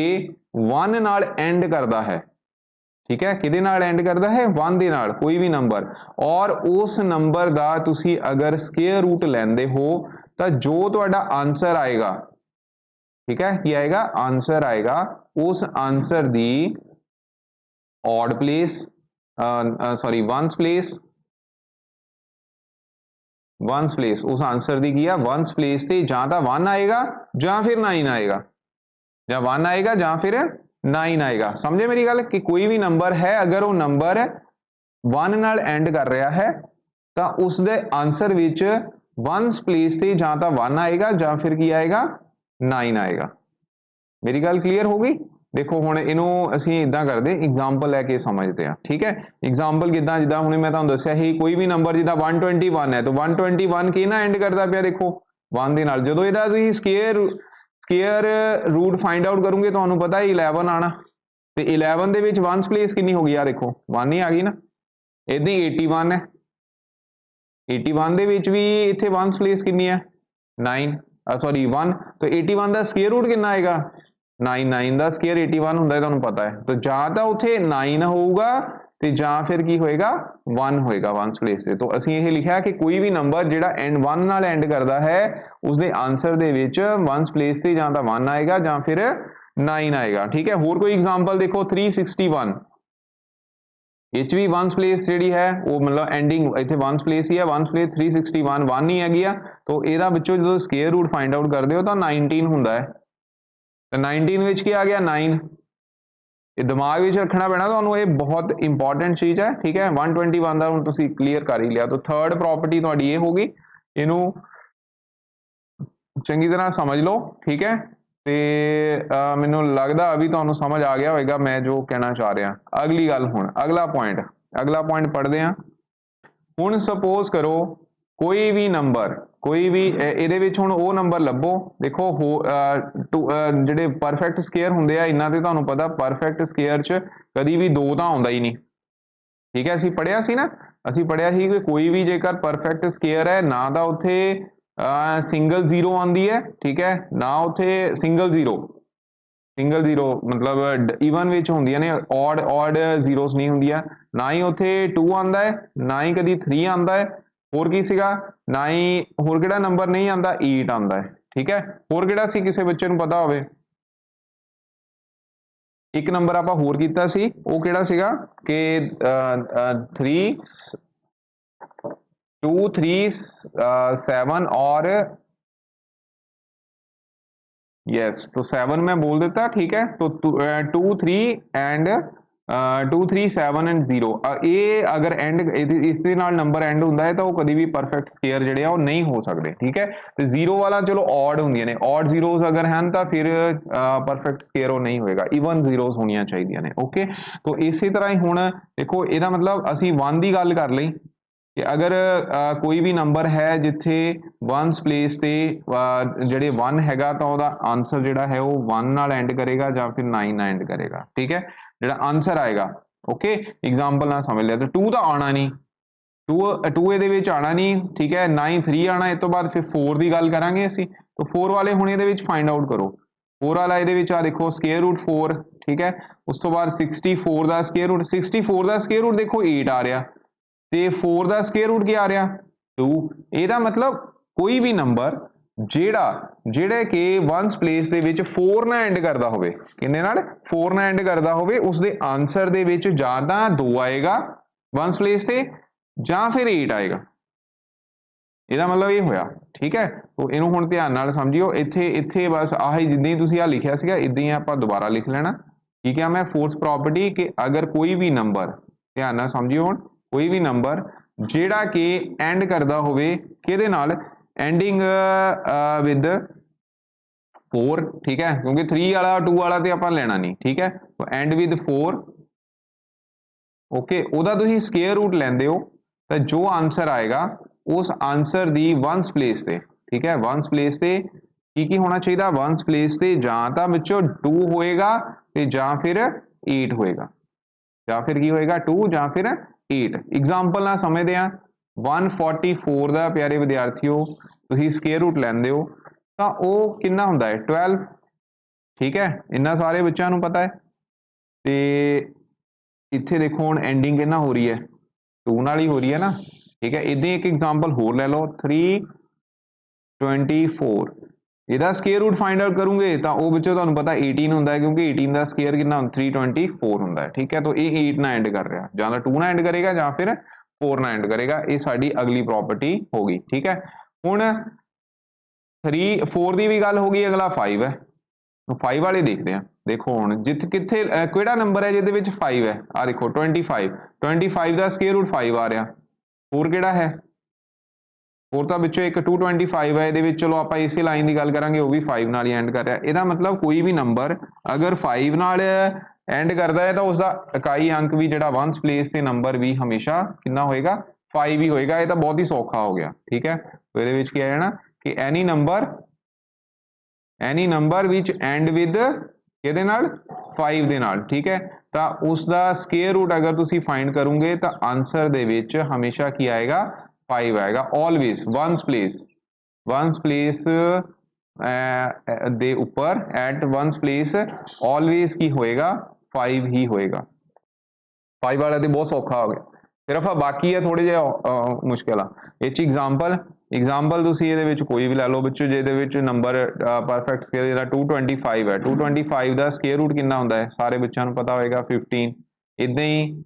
1 ਨਾਲ ਐਂਡ ਕਰਦਾ ਹੈ, ठीक है, किदे नाल एंड करता है 1 दे नाल, कोई भी नंबर, और उस नंबर दा तुसी अगर स्क्वायर रूट लेंदे हो तो जो तुहाडा आंसर आएगा, ठीक है, की आएगा आंसर आएगा उस answer the odd place, sorry ones place, ones place, उस आंसर दी की है वंस प्लेस ते जां तां 1 आएगा जां फिर 9 आएगा, जां 1 आएगा जां फिर 9 आएगा। समझे मेरी गल कि कोई भी नंबर है अगर वो नंबर 1 नाल एंड कर रहा है तो उसके आंसर विच वंस प्लेस ते जां तां 1 आएगा जां फिर की आएगा 9 आएगा। मेरी गल क्लीयर हो गई। देखो हुण इहनूं असीं इदां करदे एग्जाम्पल लैके समझते हैं, ठीक है। एग्जाम्पल किदां, जिद्दां हुणे मैं तुहानूं दस्सिया ही कोई भी नंबर जिद्दां 121 है तो 121 किहदे नाल एंड करदा पिया देखो 1 दे नाल। जदों इहदा तुसीं स्केयर रूट फाइंड आउट करोगे तो तुहानूं पता है 11 आना, तो 11 दे विच वंस प्लेस कितनी होगी आ देखो 1 ही आ गई ना। इहदी 81 है, 81 दे विच भी इत्थे वंस प्लेस कितनी है 9, सॉरी 1, तो 81 दा स्केयर रूट कितना आएगा 9, 9 दा स्केयर 81 हुंदा है तुहानूं पता है, तो जां तां उत्थे 9 होऊगा ते जां फिर की होएगा 1 होएगा वंस प्लेस से। तो असीं ये लिखिया कि कोई भी नंबर जिहड़ा एंड 1 नाल एंड करदा है उसदे आंसर दे विच वंस प्लेस ते जां तां 1 आएगा जां फिर 9 आएगा, ठीक है। होर कोई एग्जाम्पल देखो 361, इच भी वंस प्लेस जिहड़ी है वो मतलब एंडिंग इत्थे वंस प्लेस ही है, वंस प्लेस 361 1 ही हैगी आ, तो इहदा विचों जदों स्केयर रूट फाइंड आउट करदे हो तां 19 हुंदा है, तो 19 विच की आ गया 9, ये दिमाग विच रखना पैना तुहानूं, ये बहुत इंपॉर्टेंट चीज़ है, ठीक है। 121 दा हुण तुसीं क्लीयर कर ही लिया, तो थर्ड प्रॉपर्टी तुहाडी ये होगी, इहनूं चंगी तरह समझ लो, ठीक है। ते मैनूं लगदा अभी तुहानूं समझ आ गया होएगा मैं जो कहना चाह रहा। अगली गल हुण अगला पॉइंट पढ़दे हां। हुण सपोज करो कोई भी नंबर, कोई भी इहदे विच हुण वो नंबर लभो, देखो जिहड़े परफेक्ट स्केयर हुंदे आ इन्हां ते तुहानूं पता परफेक्ट स्केयर च कदी भी 2 तां आउंदा ही नहीं, ठीक है। असीं पढ़िया सी ना, असीं पढ़िया सी कि कोई भी जेकर परफेक्ट स्केयर है ना तां उत्थे सिंगल जीरो आंदी है, ठीक है, ना उत्थे सिंगल जीरो मतलब ईवन विच हुंदियां ने, ऑड जीरोस नहीं हुंदियां, ना ही उत्थे 2 आंदा है, ना ही कदी 3 आंदा है, होर की सीगा ना ही होर किहड़ा नंबर नहीं आंदा 8 आंदा है, ठीक है। होर किहड़ा सी किसी बच्चे नूं पता होवे, एक नंबर आपां होर कीता सी वो किहड़ा सीगा कि 3 2 3 7 और यस, तो 7 मैं बोल देता, ठीक है। तो 2 3 एंड 2 3 7 एंड 0 ये अगर एंड इस दे नाल नंबर एंड हुंदा है तो वो कभी भी परफेक्ट स्केयर जिहड़े आ वो नहीं हो सकते, ठीक है। तो 0 वाला चलो ऑड हुंदियां ने, ऑड जीरोस अगर हैं तो फिर परफेक्ट स्केयर वो नहीं होएगा, ईवन जीरोस होनियां चाहिदियां ने, ओके। तो इसी तरह ही हुण देखो इहदा मतलब असीं 1 दी गल कर लई, कि अगर कोई भी नंबर है जिथे वंस प्लेस ते ਜਿਹੜੇ 1 हैगा तो ਉਹਦਾ आंसर ਜਿਹੜਾ है वो 1 ਨਾਲ एंड करेगा ਜਾਂ फिर 9 ਨਾਲ एंड करेगा। ठीक है, ਜਿਹੜਾ आंसर आएगा। ओके, एग्जाम्पल ਨਾਲ समझ लिया। तो 2 ਤਾਂ ਆਣਾ नहीं, 2 ਇਹਦੇ ਵਿੱਚ ਆਣਾ नहीं। ठीक है, 9 3 ਆਣਾ। ਇਸ ਤੋਂ ਬਾਅਦ ਫਿਰ 4 ਦੀ ਗੱਲ ਕਰਾਂਗੇ ਅਸੀਂ। तो 4 ਵਾਲੇ ਹੁਣ ਇਹਦੇ ਵਿੱਚ फाइंड आउट करो। 4 ਵਾਲਾ ਇਹਦੇ ਵਿੱਚ ਆ देखो स्केयर रूट 4। ठीक है, ਉਸ ਤੋਂ ਬਾਅਦ 64 ਦਾ स्केयर रूट, 64 ਦਾ स्केयर रूट देखो 8 आ रहा ਤੇ 4 ਦਾ ਸਕੁਅਰ ਰੂਟ ਕੀ ਆ ਰਿਹਾ 2। ਇਹਦਾ ਮਤਲਬ ਕੋਈ ਵੀ ਨੰਬਰ ਜਿਹੜੇ ਕਿ ਵਨਸ ਪਲੇਸ ਦੇ ਵਿੱਚ 4 ਨਾਲ ਐਂਡ ਕਰਦਾ ਹੋਵੇ, ਕਿੰਨੇ ਨਾਲ 4 ਨਾਲ ਐਂਡ ਕਰਦਾ ਹੋਵੇ, ਉਸ ਦੇ ਆਨਸਰ ਦੇ ਵਿੱਚ ਜਾਂ ਤਾਂ 2 ਆਏਗਾ ਵਨਸ ਪਲੇਸ ਤੇ ਜਾਂ ਫਿਰ 8 ਆਏਗਾ। ਇਹਦਾ ਮਤਲਬ ਇਹ ਹੋਇਆ। ਠੀਕ ਹੈ, तो ਇਹਨੂੰ ਹੁਣ ਧਿਆਨ ਨਾਲ ਸਮਝਿਓ। ਇੱਥੇ ਬਸ ਆਹੀ ਜਿੱਦਾਂ ਤੁਸੀਂ ਆ ਲਿਖਿਆ ਸੀਗਾ ਇਦਾਂ ਹੀ ਆਪਾਂ ਦੁਬਾਰਾ ਲਿਖ ਲੈਣਾ। ਠੀਕ ਹੈ, ਮੈਂ फोर्थ प्रॉपर्टी कि अगर कोई भी नंबर, ध्यान ਨਾਲ ਸਮਝਿਓ ਹੁਣ, कोई भी नंबर ਜਿਹੜਾ कि एंड करदा होवे किहदे नाल, एंडिंग विद 4। ठीक है, क्योंकि 3 वाला 2 वाला ते आपां लेना नहीं। ठीक है, तो एंड विद 4। ओके, ਉਹਦਾ ਤੁਸੀਂ ਸਕੁਅਰ रूट ਲੈਂਦੇ ਹੋ ਤਾਂ ਜੋ ਆਨਸਰ ਆਏਗਾ ਉਸ ਆਨਸਰ ਦੀ ਵਨਸ ਪਲੇਸ ਤੇ, ਠੀਕ ਹੈ, ਵਨਸ ਪਲੇਸ ਤੇ ਕੀ ਹੋਣਾ ਚਾਹੀਦਾ, ਵਨਸ ਪਲੇਸ ਤੇ ਜਾਂ ਤਾਂ ਵਿੱਚੋਂ 2 ਹੋਏਗਾ ਤੇ ਜਾਂ ਫਿਰ 8 ਹੋਏਗਾ, ਜਾਂ ਫਿਰ ਕੀ ਹੋਏਗਾ 2 ਜਾਂ ਫਿਰ 8। एग्जाम्पल ਨਾਲ ਸਮਝਦੇ ਆ। 144 ਦਾ ਪਿਆਰੇ ਵਿਦਿਆਰਥੀਓ ਤੁਸੀਂ ਸਕੁਅਰ ਰੂਟ ਲੈਂਦੇ ਹੋ ਤਾਂ ਉਹ ਕਿੰਨਾ ਹੁੰਦਾ ਹੈ 12। ਠੀਕ ਹੈ, ਇੰਨਾ ਸਾਰੇ ਬੱਚਿਆਂ ਨੂੰ ਪਤਾ ਹੈ। ਤੇ ਇੱਥੇ ਦੇਖੋ ਹੁਣ ਐਂਡਿੰਗ ਕਿੰਨਾ ਹੋ ਰਹੀ ਹੈ 2 ਨਾਲ ਹੀ ਹੋ ਰਹੀ ਹੈ ਨਾ। ठीक है, इदां एक एग्जाम्पल होर ले लो 324। ਇਹਦਾ ਸਕੁਅਰ ਰੂਟ फाइंड आउट करोगे ਤਾਂ ਉਹ ਵਿੱਚੋਂ ਤੁਹਾਨੂੰ ਪਤਾ 18 ਹੁੰਦਾ ਹੈ ਕਿਉਂਕਿ 18 ਦਾ ਸਕੁਅਰ ਕਿੰਨਾ 324 ਹੁੰਦਾ ਹੈ। ठीक है, तो ਇਹ 8 ਨਾਲ ਐਂਡ ਕਰ ਰਿਹਾ, ਜਾਂ ਤਾਂ 2 ਨਾਲ ਐਂਡ ਕਰੇਗਾ ਜਾਂ ਫਿਰ 4 ਨਾਲ ਐਂਡ ਕਰੇਗਾ। ਇਹ ਸਾਡੀ ਅਗਲੀ ਪ੍ਰੋਪਰਟੀ ਹੋ ਗਈ। ठीक है, ਹੁਣ 4 ਦੀ ਵੀ ਗੱਲ ਹੋ ਗਈ, ਅਗਲਾ 5 ਹੈ। 5 ਵਾਲੇ ਦੇਖਦੇ ਹਾਂ। ਦੇਖੋ ਹੁਣ ਕਿੱਥੇ ਕਿਹੜਾ ਨੰਬਰ ਹੈ ਜਿਹਦੇ ਵਿੱਚ 5 ਹੈ, ਆ ਦੇਖੋ 25 ਦਾ ਸਕੁਅਰ ਰੂਟ 5 ਆ ਰਿਹਾ। 4 ਕਿਹੜਾ ਹੈ, 4 ਤਾਂ ਵਿੱਚੋਂ ਇੱਕ 225 ਹੈ। ਇਹਦੇ ਵਿੱਚ ਚਲੋ ਆਪਾਂ ਇਸੇ ਲਾਈਨ ਦੀ ਗੱਲ ਕਰਾਂਗੇ, ਉਹ ਵੀ 5 ਨਾਲ ਹੀ ਐਂਡ ਕਰ ਰਿਹਾ। ਇਹਦਾ ਮਤਲਬ ਕੋਈ ਵੀ ਨੰਬਰ ਅਗਰ 5 ਨਾਲ ਐਂਡ ਕਰਦਾ ਹੈ ਤਾਂ ਉਸਦਾ ਇਕਾਈ ਅੰਕ ਵੀ ਜਿਹੜਾ ਵਨਸ ਪਲੇਸ ਤੇ ਨੰਬਰ ਵੀ ਹਮੇਸ਼ਾ ਕਿੰਨਾ ਹੋਏਗਾ 5 ਹੀ ਹੋਏਗਾ। ਇਹ ਤਾਂ ਬਹੁਤ ਹੀ ਸੌਖਾ ਹੋ ਗਿਆ। ਠੀਕ ਹੈ, तो ਇਹਦੇ ਵਿੱਚ ਕੀ ਆ ਜਾਣਾ ਕਿ ਐਨੀ ਨੰਬਰ ਵਿਚ ਐਂਡ ਵਿਦ ਕਿਹਦੇ ਨਾਲ 5 ਦੇ ਨਾਲ। ਠੀਕ ਹੈ, ਤਾਂ ਉਸ ਦਾ ਸਕੁਅਰ ਰੂਟ ਅਗਰ ਤੁਸੀਂ फाइंड ਕਰੋਗੇ ਤਾਂ ਆਨਸਰ ਦੇ ਵਿੱਚ ਹਮੇਸ਼ਾ ਕੀ ਆਏਗਾ 5 ਆਏਗਾ। ऑलवेज वंस प्लेस ਦੇ ਉੱਪਰ ਐਟ वंस प्लेस ऑलवेज ਕੀ ਹੋਏਗਾ 5 ਹੀ ਹੋਏਗਾ। 5 ਵਾਲਾ ਤੇ ਬਹੁਤ ਸੌਖਾ ਹੋ ਗਿਆ, ਸਿਰਫ ਆ ਬਾਕੀ ਹੈ ਥੋੜੇ ਜਿਹਾ ਮੁਸ਼ਕਿਲ ਆ। ਇਹ ਚ एग्जाम्पल ਤੁਸੀਂ ਇਹਦੇ ਵਿੱਚ ਕੋਈ ਵੀ ਲੈ ਲਓ ਬੱਚੋ, ਜਿਹਦੇ ਵਿੱਚ ਨੰਬਰ ਪਰਫੈਕਟ ਸਕੁਅਰ ਜਿਹੜਾ 225 ਹੈ, 225 ਦਾ ਸਕੁਅਰ ਰੂਟ ਕਿੰਨਾ ਹੁੰਦਾ ਹੈ, ਸਾਰੇ ਬੱਚਿਆਂ ਨੂੰ ਪਤਾ ਹੋਏਗਾ 15। ਇਦਾਂ ਹੀ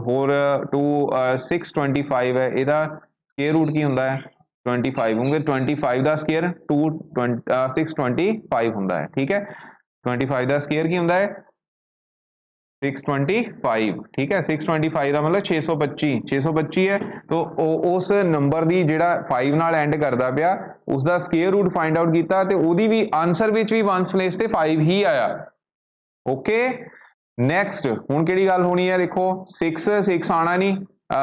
ਹੋਰ 625 ਹੈ, ਇਹਦਾ ਸਕੁਅਰ ਰੂਟ ਕੀ ਹੁੰਦਾ ਹੈ 25, ਕਿਉਂਕਿ 25 ਦਾ ਸਕੁਅਰ 625 ਹੁੰਦਾ ਹੈ। ਠੀਕ ਹੈ, 25 ਦਾ ਸਕੁਅਰ ਕੀ ਹੁੰਦਾ ਹੈ 625। ठीक है, 625 ਦਾ ਮਤਲਬ 625 ਹੈ। तो ਉਸ ਨੰਬਰ ਦੀ ਜਿਹੜਾ 5 ਨਾਲ ਐਂਡ ਕਰਦਾ ਪਿਆ ਉਸ ਦਾ ਸਕੁਅਰ ਰੂਟ फाइंड आउट ਕੀਤਾ ਤੇ ਉਹਦੀ ਵੀ ਆਨਸਰ ਵਿੱਚ ਵੀ ਵਨਸ ਪਲੇਸ ਤੇ 5 ਹੀ ਆਇਆ। ਓਕੇ, ਨੈਕਸਟ ਹੁਣ ਕਿਹੜੀ ਗੱਲ ਹੋਣੀ ਹੈ, ਦੇਖੋ 6 ਆਣਾ ਨਹੀਂ,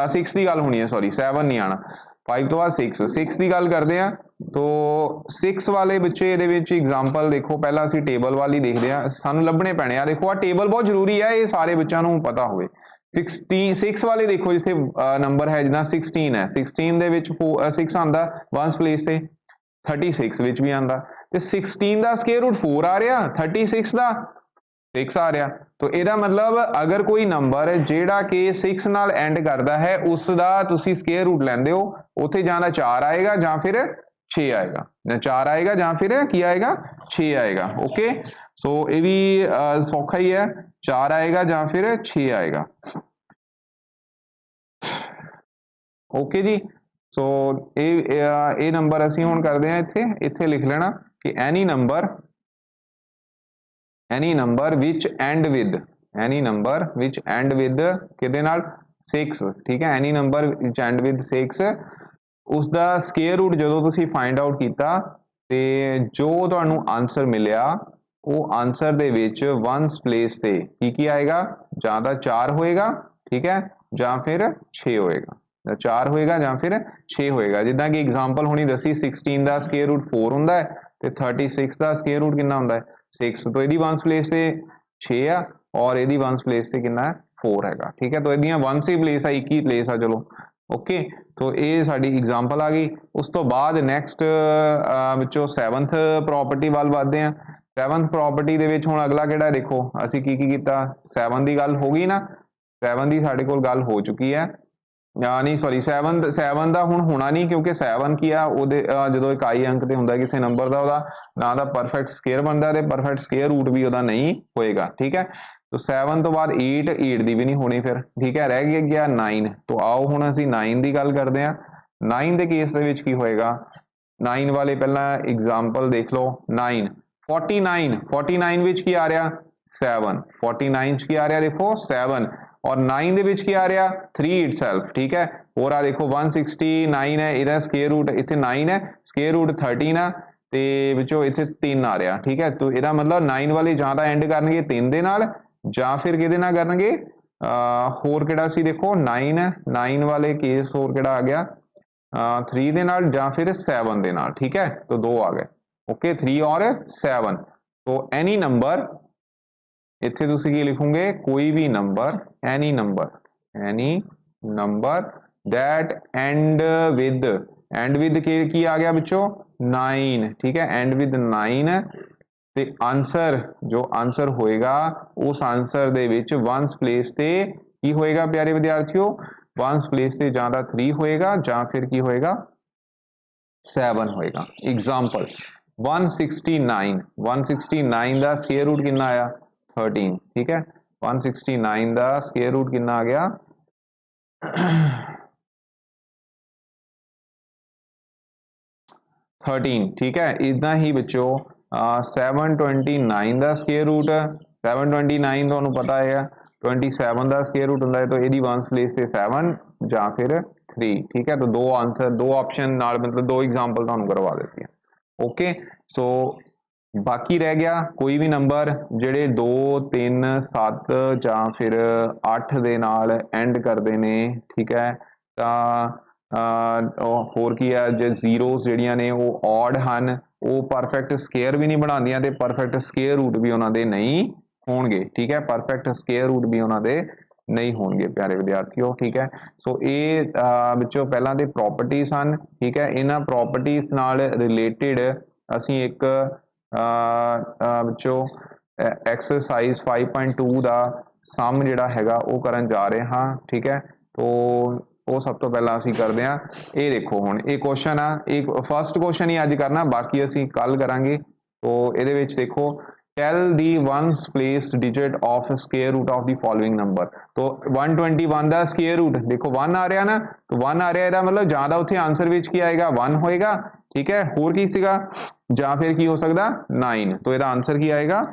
6 ਦੀ ਗੱਲ ਹੋਣੀ ਹੈ, ਸੌਰੀ 7 ਨਹੀਂ ਆਣਾ। 5 ਤੋਂ ਬਾਅਦ 6 ਦੀ ਗੱਲ ਕਰਦੇ ਆ। तो 6 ਵਾਲੇ ਬੱਚੇ ਇਹਦੇ ਵਿੱਚ एग्जाम्पल देखो, ਪਹਿਲਾਂ ਅਸੀਂ ਟੇਬਲ ਵਾਲੀ ਦੇਖਦੇ ਆ, ਸਾਨੂੰ ਲੱਭਣੇ ਪੈਣੇ ਆ। ਦੇਖੋ ਆ ਟੇਬਲ ਬਹੁਤ ਜ਼ਰੂਰੀ ਹੈ, ਇਹ ਸਾਰੇ ਬੱਚਿਆਂ ਨੂੰ ਪਤਾ ਹੋਵੇ। 6 ਵਾਲੇ ਦੇਖੋ ਜਿੱਥੇ ਨੰਬਰ ਹੈ ਜਿੱਦਾਂ 16 ਹੈ, 16 ਦੇ ਵਿੱਚ 6 ਆਂਦਾ ਵਨਸ ਪਲੇਸ ਤੇ, 36 ਵਿੱਚ ਵੀ ਆਂਦਾ ਤੇ 16 ਦਾ ਸਕੁਅਰ ਰੂਟ 4 ਆ ਰਿਹਾ, 36 ਦਾ 6 ਆ ਰਿਹਾ। तो ਇਹਦਾ ਮਤਲਬ ਅਗਰ ਕੋਈ ਨੰਬਰ ਜਿਹੜਾ ਕਿ 6 ਨਾਲ ਐਂਡ ਕਰਦਾ ਹੈ ਉਸ ਦਾ ਤੁਸੀਂ ਸਕੁਅਰ ਰੂਟ ਲੈਂਦੇ ਹੋ, ਉੱਥੇ ਜਾਂ ਤਾਂ 4 ਆਏਗਾ ਜਾਂ ਫਿਰ 6 ਆਏਗਾ, ਜਾਂ 4 ਆਏਗਾ ਜਾਂ ਫਿਰ ਕੀ ਆਏਗਾ 6 ਆਏਗਾ। ओके, सो ये भी सौखा ही है, 4 आएगा ਜਾਂ ਫਿਰ 6 आएगा। ओके जी, सो ये नंबर ਅਸੀਂ ਹੁਣ ਕਰਦੇ ਹਾਂ ਇੱਥੇ ਲਿਖ ਲੈਣਾ ਕਿ any number which end with ਕਿਹਦੇ ਨਾਲ 6। ਠੀਕ ਹੈ, any number which end with 6 ਉਸ ਦਾ ਸਕੁਅਰ ਰੂਟ ਜਦੋਂ ਤੁਸੀਂ फाइंड आउट ਕੀਤਾ ਤੇ ਜੋ ਤੁਹਾਨੂੰ ਆਨਸਰ ਮਿਲਿਆ ਉਹ ਆਨਸਰ ਦੇ ਵਿੱਚ ਵਨਸ ਪਲੇਸ ਤੇ ਕੀ ਆਏਗਾ, ਜਾਂ ਤਾਂ 4 ਹੋਏਗਾ, ਠੀਕ ਹੈ, ਜਾਂ ਫਿਰ 6 ਹੋਏਗਾ। 4 ਹੋਏਗਾ ਜਾਂ ਫਿਰ 6 ਹੋਏਗਾ। ਜਿੱਦਾਂ ਕਿ ਐਗਜ਼ਾਮਪਲ ਹੁਣੀ ਦੱਸੀ 16 ਦਾ ਸਕੁਅਰ ਰੂਟ 4 ਹੁੰਦਾ ਹੈ ਤੇ 36 ਦਾ ਸਕੁਅਰ ਰੂਟ ਕਿੰਨਾ ਹੁੰਦਾ ਹੈ 6। तो ਇਹਦੀ ਵਨਸ ਪਲੇਸ ਤੇ 6 ਆ ਔਰ ਇਹਦੀ ਵਨਸ ਪਲੇਸ ਤੇ ਕਿੰਨਾ ਹੈ 4 ਹੈਗਾ। ਠੀਕ ਹੈ, तो ਇਹਦੀਆਂ ਵਨਸ ਹੀ ਪਲੇਸ ਆ, ਇੱਕ ਹੀ ਪਲੇਸ ਆ। ਚਲੋ ਓਕੇ, तो ਇਹ ਸਾਡੀ ਐਗਜ਼ਾਮਪਲ ਆ ਗਈ। ਉਸ ਤੋਂ ਬਾਅਦ ਨੈਕਸਟ ਵਿੱਚੋਂ 7th ਪ੍ਰੋਪਰਟੀ ਵੱਲ ਵੱਧਦੇ ਆ। 7th ਪ੍ਰੋਪਰਟੀ ਦੇ ਵਿੱਚ ਹੁਣ ਅਗਲਾ ਕਿਹੜਾ ਦੇਖੋ ਅਸੀਂ ਕੀ ਕੀਤਾ 7 ਦੀ ਗੱਲ ਹੋ ਗਈ ਨਾ, 7 ਦੀ ਸਾਡੇ ਕੋਲ ਗੱਲ ਹੋ ਚੁੱਕੀ ਹੈ। ਨਹੀਂ ਸੌਰੀ 7 ਦਾ ਹੁਣ ਹੋਣਾ ਨਹੀਂ, ਕਿਉਂਕਿ 7 ਕੀ ਆ ਉਹਦੇ ਜਦੋਂ ਇਕਾਈ ਅੰਕ ਤੇ ਹੁੰਦਾ ਕਿਸੇ ਨੰਬਰ ਦਾ ਉਹਦਾ ਨਾ ਦਾ ਪਰਫੈਕਟ ਸਕੁਅਰ ਬਣਦਾ ਤੇ ਪਰਫੈਕਟ ਸਕੁਅਰ ਰੂਟ ਵੀ ਉਹਦਾ ਨਹੀਂ ਹੋਏਗਾ। ਠੀਕ ਹੈ, तो 7 ਤੋਂ ਬਾਅਦ 8 ਦੀ ਵੀ ਨਹੀਂ ਹੋਣੀ ਫਿਰ। ਠੀਕ ਹੈ, ਰਹਿ ਗਿਆ 9। तो ਆਓ ਹੁਣ ਅਸੀਂ 9 ਦੀ ਗੱਲ ਕਰਦੇ ਹਾਂ। 9 ਦੇ ਕੇਸ ਦੇ ਵਿੱਚ ਕੀ ਹੋਏਗਾ 9 ਵਾਲੇ ਪਹਿਲਾਂ ਐਗਜ਼ਾਮਪਲ ਦੇਖ ਲਓ। 9 49 ਵਿੱਚ ਕੀ ਆ ਰਿਹਾ 7, 49 ਚ ਕੀ ਆ ਰਿਹਾ ਦੇਖੋ 7 ਔਰ 9 ਦੇ ਵਿੱਚ ਕੀ ਆ ਰਿਹਾ 3 ਇਟਸੈਲਫ। ਠੀਕ ਹੈ, ਹੋਰ ਆ ਦੇਖੋ 169 ਹੈ, ਇਹਦਾ ਸਕੁਅਰ ਰੂਟ ਇੱਥੇ 9 ਹੈ, ਸਕੁਅਰ ਰੂਟ 13 ਆ ਤੇ ਵਿੱਚੋਂ ਇੱਥੇ 3 ਆ ਰਿਹਾ। ਠੀਕ ਹੈ, तो ਇਹਦਾ ਮਤਲਬ 9 ਵਾਲੇ ਜਾਂ ਤਾਂ ਐਂਡ ਕਰਨਗੇ 3 ਦੇ ਨਾਲ ਜਾਂ ਫਿਰ ਕਿਹਦੇ ਨਾਲ ਕਰਨਗੇ ਹੋਰ ਕਿਹੜਾ ਸੀ ਦੇਖੋ 9 ਵਾਲੇ ਕੇਸ ਹੋਰ ਕਿਹੜਾ ਆ ਗਿਆ 3 ਦੇ ਨਾਲ ਜਾਂ ਫਿਰ 7 ਦੇ ਨਾਲ। ਠੀਕ ਹੈ, तो 2 ਆ ਗਏ। ओके, 3 और 7। तो एनी नंबर इत्थे तुसी की लिखोगे कोई भी number any number that and with के की आ गया बच्चों 9। ठीक है, एंड विद 9 ते आंसर जो आंसर होएगा उस आंसर दे विच वंस प्लेस ते की होएगा प्यारे विद्यार्थियों वंस प्लेस ते जां तां 3 होएगा जां फिर की होएगा 7 होएगा। एग्जाम्पल 169 ਦਾ ਸਕੁਅਰ ਰੂਟ ਕਿੰਨਾ ਆਇਆ 13। ਠੀਕ ਹੈ, 169 ਦਾ ਸਕੁਅਰ ਰੂਟ ਕਿੰਨਾ ਆ ਗਿਆ 13। ਠੀਕ ਹੈ, ਇਦਾਂ ਹੀ ਬੱਚੋ 729 ਦਾ ਸਕੁਅਰ ਰੂਟ 729 ਤੁਹਾਨੂੰ ਪਤਾ ਹੈ 27 ਦਾ ਸਕੁਅਰ ਰੂਟ ਹੁੰਦਾ ਹੈ, तो ਇਹਦੀ ਵਨਸ ਪਲੇਸ ਤੇ 7 ਜਾਂ ਫਿਰ 3। ठीक है, तो दो आंसर दो ऑप्शन नाल मतलब 2 एग्जाम्पल ਤੁਹਾਨੂੰ ਕਰਵਾ ਦਿੱਤੀ ਹੈ। ओके, सो बाकी रह गया कोई भी नंबर ਜਿਹੜੇ 2 3 7 ਜਾਂ ਫਿਰ 8 ਦੇ ਨਾਲ ਐਂਡ ਕਰਦੇ ਨੇ। ਠੀਕ ਹੈ, ਤਾਂ ਹੋਰ ਕੀ ਹੈ ਜੇ ਜ਼ੀਰੋਜ਼ ਜਿਹੜੀਆਂ ਨੇ ਉਹ ਔਡ ਹਨ ਉਹ ਪਰਫੈਕਟ ਸਕੁਅਰ ਵੀ ਨਹੀਂ ਬਣਾਉਂਦੀਆਂ ਤੇ ਪਰਫੈਕਟ ਸਕੁਅਰ ਰੂਟ ਵੀ ਉਹਨਾਂ ਦੇ ਨਹੀਂ ਹੋਣਗੇ। ਠੀਕ ਹੈ, ਪਰਫੈਕਟ ਸਕੁਅਰ ਰੂਟ ਵੀ ਉਹਨਾਂ ਦੇ नहीं होंगे प्यारे विद्यार्थियों। ठीक है, सो ये बच्चों पहला दे प्रॉपर्टीज हैं। ठीक है, इन्हां प्रॉपर्टीज नाल रिलेटेड असी एक बच्चों एक्सरसाइज 5.2 का सम जिहड़ा हैगा वो करन जा रहे हाँ। ठीक है, तो वो सब तो पहला असी करते हैं। ये देखो हुण ये क्वेश्चन आ एक फर्स्ट क्वेश्चन ही अज करना बाकी असी कल करांगे। तो ये देखो tell the ones place digit of square root of the following number। तो 121 ਦਾ ਸਕੁਅਰ ਰੂਟ ਦੇਖੋ 1 ਆ ਰਿਹਾ ਨਾ, तो 1 ਆ ਰਿਹਾ ਇਹਦਾ ਮਤਲਬ ਜਾਂ ਤਾਂ ਉੱਥੇ ਆਨਸਰ ਵਿੱਚ ਕੀ ਆਏਗਾ 1 ਹੋਏਗਾ। ਠੀਕ ਹੈ, ਹੋਰ ਕੀ ਸੀਗਾ ਜਾਂ ਫਿਰ ਕੀ ਹੋ ਸਕਦਾ 9। तो ਇਹਦਾ ਆਨਸਰ ਕੀ ਆਏਗਾ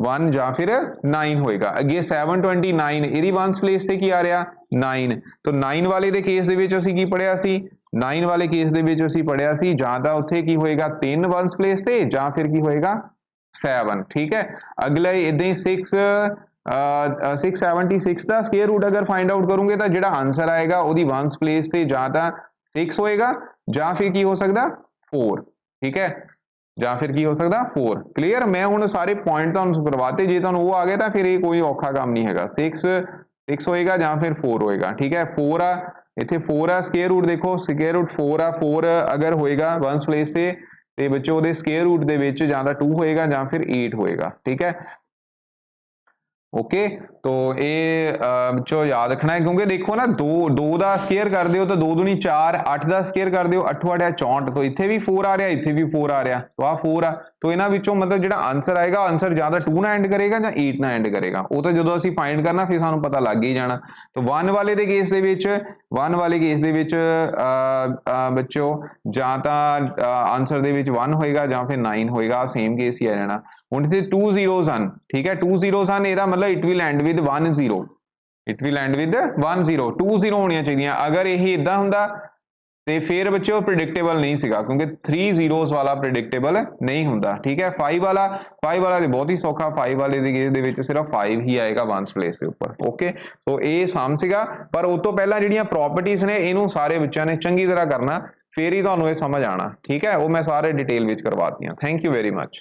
1 ਜਾਂ ਫਿਰ 9 ਹੋਏਗਾ। ਅੱਗੇ 729 ਇਹਦੀ ਵਨਸ ਪਲੇਸ ਤੇ ਕੀ ਆ ਰਿਹਾ 9। तो 9 ਵਾਲੇ ਦੇ ਕੇਸ ਦੇ ਵਿੱਚ ਅਸੀਂ ਕੀ ਪੜਿਆ ਸੀ 9 ਵਾਲੇ ਕੇਸ ਦੇ ਵਿੱਚ ਅਸੀਂ ਪੜਿਆ ਸੀ ਜਾਂ ਤਾਂ ਉੱਥੇ ਕੀ ਹੋਏਗਾ 3 ਵਨਸ ਪਲੇਸ ਤੇ ਜਾਂ ਫਿਰ ਕੀ ਹੋਏਗਾ 7। ठीक है, अगला इदां ही 676 ਦਾ ਸਕੁਅਰ ਰੂਟ अगर फाइंड आउट करोगे तो ਜਿਹੜਾ आंसर आएगा ਉਹਦੀ ਵਨਸ ਪਲੇਸ ਤੇ ਜਾਂ ਤਾਂ 6 ਹੋਏਗਾ ਜਾਂ ਫਿਰ ਕੀ ਹੋ ਸਕਦਾ 4। ठीक है, ਜਾਂ ਫਿਰ ਕੀ ਹੋ ਸਕਦਾ 4। ਕਲੀਅਰ, ਮੈਂ ਹੁਣ ਸਾਰੇ ਪੁਆਇੰਟ ਤੁਹਾਨੂੰ ਕਰਵਾਤੇ, ਜੇ ਤੁਹਾਨੂੰ ਉਹ ਆ ਗਿਆ ਤਾਂ ਫਿਰ ਇਹ ਕੋਈ ਔਖਾ ਕੰਮ ਨਹੀਂ ਹੈਗਾ। 6 ਹੋਏਗਾ ਜਾਂ ਫਿਰ 4 ਹੋਏਗਾ। ਠੀਕ ਹੈ, 4 ਆ ਇੱਥੇ 4 ਆ ਸਕੁਅਰ ਰੂਟ ਦੇਖੋ ਸਕੁਅਰ ਰੂਟ 4 ਆ 4 ਅਗਰ ਹੋਏਗਾ ਵਨਸ ਪਲੇਸ ਤੇ ਤੇ ਬੱਚੋ ਉਹਦੇ ਸਕੁਅਰ ਰੂਟ ਦੇ ਵਿੱਚ ਜਾਂ ਤਾਂ 2 ਹੋਏਗਾ ਜਾਂ ਫਿਰ 8 ਹੋਏਗਾ। ਠੀਕ ਹੈ, ओके, तो ये बच्चों याद रखना है क्योंकि देखो ना 2 ਦਾ ਸਕੁਅਰ ਕਰਦੇ ਹੋ ਤਾਂ 2 दूनी 4 8 ਦਾ ਸਕੁਅਰ ਕਰਦੇ ਹੋ 8 8 64 तो ਇੱਥੇ ਵੀ 4 ਆ ਰਿਹਾ ਇੱਥੇ ਵੀ 4 ਆ ਰਿਹਾ तो ਆ 4 ਆ। तो ਇਹਨਾਂ ਵਿੱਚੋਂ ਮਤਲਬ ਜਿਹੜਾ ਆਨਸਰ ਆਏਗਾ ਆਨਸਰ ਜਾਂ ਤਾਂ 2 ਨਾਲ ਐਂਡ ਕਰੇਗਾ ਜਾਂ 8 ਨਾਲ ਐਂਡ ਕਰੇਗਾ। ਉਹ ਤਾਂ ਜਦੋਂ ਅਸੀਂ ਫਾਈਂਡ ਕਰਨਾ ਫਿਰ ਸਾਨੂੰ ਪਤਾ ਲੱਗ ਹੀ ਜਾਣਾ। तो 1 ਵਾਲੇ ਦੇ ਕੇਸ ਦੇ ਵਿੱਚ 1 ਵਾਲੇ ਕੇਸ ਦੇ ਵਿੱਚ ਬੱਚੋ ਜਾਂ ਤਾਂ ਆਨਸਰ ਦੇ ਵਿੱਚ 1 ਹੋਏਗਾ ਜਾਂ ਫਿਰ 9 ਹੋਏਗਾ। ਸੇਮ ਕੇਸ ਹੀ ਆ ਜਾਣਾ। ਹੁਣ ਇੱਥੇ 2 zeros ਹਨ। ਠੀਕ ਹੈ, 2 zeros ਹਨ ਇਹਦਾ ਮਤਲਬ it will and with 1 0 it will and with 1 0 2 0 ਹੋਣੀਆਂ ਚਾਹੀਦੀਆਂ। ਅਗਰ ਇਹ ਇਦਾਂ ਹੁੰਦਾ ਤੇ ਫਿਰ ਬੱਚਿਓ ਪ੍ਰੈਡਿਕਟੇਬਲ ਨਹੀਂ ਸੀਗਾ ਕਿਉਂਕਿ 3 ਜ਼ੀਰੋਜ਼ ਵਾਲਾ ਪ੍ਰੈਡਿਕਟੇਬਲ ਨਹੀਂ ਹੁੰਦਾ ਠੀਕ ਹੈ 5 ਵਾਲਾ ਤੇ ਬਹੁਤ ਹੀ ਸੌਖਾ 5 ਵਾਲੇ ਦੀ ਕੇਸ ਦੇ ਵਿੱਚ ਸਿਰਫ 5 ਹੀ ਆਏਗਾ ਵਨਸ ਪਲੇਸ ਦੇ ਉੱਪਰ ਓਕੇ ਸੋ ਇਹ ਸਮ ਸੀਗਾ ਪਰ ਉਸ ਤੋਂ ਪਹਿਲਾਂ ਜਿਹੜੀਆਂ ਪ੍ਰੋਪਰਟੀਜ਼ ਨੇ ਇਹਨੂੰ ਸਾਰੇ ਬੱਚਿਆਂ ਨੇ ਚੰਗੀ ਤਰ੍ਹਾਂ ਕਰਨਾ ਫਿਰ ਹੀ ਤੁਹਾਨੂੰ ਇਹ ਸਮਝ ਆਣਾ ਠੀਕ ਹੈ ਉਹ ਮੈਂ ਸਾਰੇ ਡਿਟੇਲ ਵਿੱਚ ਕਰਵਾਤੀਆਂ ਥੈਂਕ ਯੂ ਵੈਰੀ ਮਚ